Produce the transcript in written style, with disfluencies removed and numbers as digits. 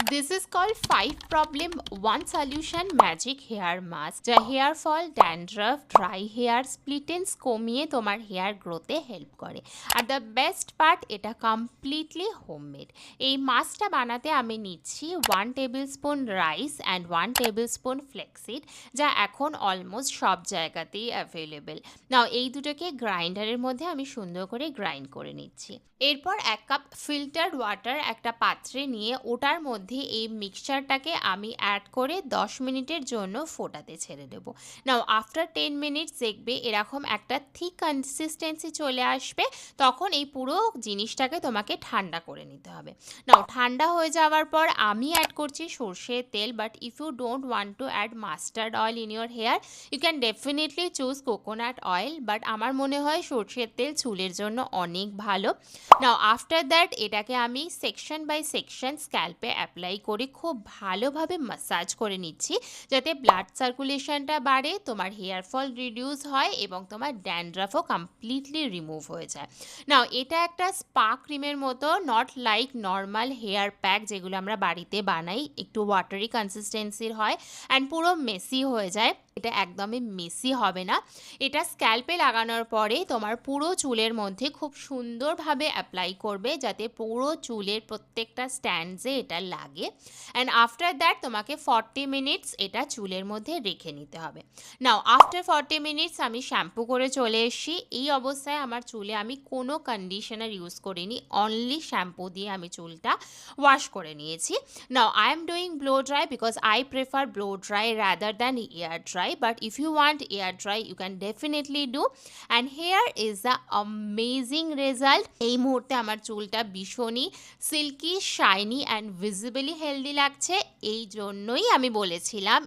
This is called 5 problem 1 solution magic hair mask যা hair fall, dandruff, dry hair, split ends কমিয়ে তোমার hair গ্রোথে help করে। আর দ্য বেস্ট পার্ট, এটা কমপ্লিটলি হোমমেড। এই মাস্কটা বানাতে আমি নিচ্ছি 1 tablespoon rice and 1 tablespoon flaxseed, যা এখন অলমোস্ট সব জায়গাতেই অ্যাভেলেবেল। নাও এই দুটোকে গ্রাইন্ডারের মধ্যে আমি সুন্দর করে গ্রাইন্ড করে নিচ্ছি। এরপর 1 কাপ ফিল্টার্ড ওয়াটার একটা পাত্রে নিয়ে ওটার মধ্যে এই মিক্সচারটাকে আমি অ্যাড করে 10 মিনিটের জন্য ফোটাতে ছেড়ে দেবো। নাও আফটার 10 মিনিটস দেখবে এরকম একটা থিক কনসিস্টেন্সি চলে আসবে। তখন এই পুরো জিনিসটাকে তোমাকে ঠান্ডা করে নিতে হবে। নাও ঠান্ডা হয়ে যাওয়ার পর আমি অ্যাড করছি সর্ষের তেল, but if you don't want to add mustard oil in your hair you can definitely choose coconut oil, but আমার মনে হয় সর্ষের তেল চুলের জন্য অনেক ভালো। নাও আফটার দ্যাট এটাকে আমি সেকশন বাই সেকশন স্ক্যাল্পে অ্যাপ্লাই করে খুব ভালোভাবে ম্যাসাজ করে নিচ্ছি, যাতে ব্লাড সার্কুলেশনটা বাড়ে, তোমার হেয়ার ফল রিডিউস হয় এবং তোমার ড্যান্ড্রাফও কমপ্লিটলি রিমুভ হয়ে যায়। নাও এটা একটা স্পা ক্রিমের মতো, not like normal hair pack যেগুলো আমরা বাড়িতে বানাই, একটু ওয়াটারি কনসিস্টেন্সির হয় অ্যান্ড পুরো মেসি হয়ে যায়। এটা একদমই মেসি হবে না। এটা স্ক্যাল্পে লাগানোর পরে তোমার পুরো চুলের মধ্যে খুব সুন্দরভাবে অ্যাপ্লাই করবে, যাতে পুরো চুলের প্রত্যেকটা স্ট্যান্ডসে এটা লাগে। অ্যান্ড আফটার দ্যাট তোমাকে 40 মিনিটস এটা চুলের মধ্যে রেখে নিতে হবে। নাও আফটার 40 মিনিটস আমি শ্যাম্পু করে চলে এসেছি। এই অবস্থায় আমার চুলে আমি কোনো কন্ডিশনার ইউজ করিনি, অনলি শ্যাম্পু দিয়ে আমি চুলটা ওয়াশ করে নিয়েছি। Now I am doing blow dry because I prefer blow dry rather than air dry, but if you want air dry you can definitely do, and here is the amazing result. এই মুহূর্তে আমার চুলটা ভীষণই silky, shiny and visibly healthy লাগছে। এই জন্যই আমি বলেছিলাম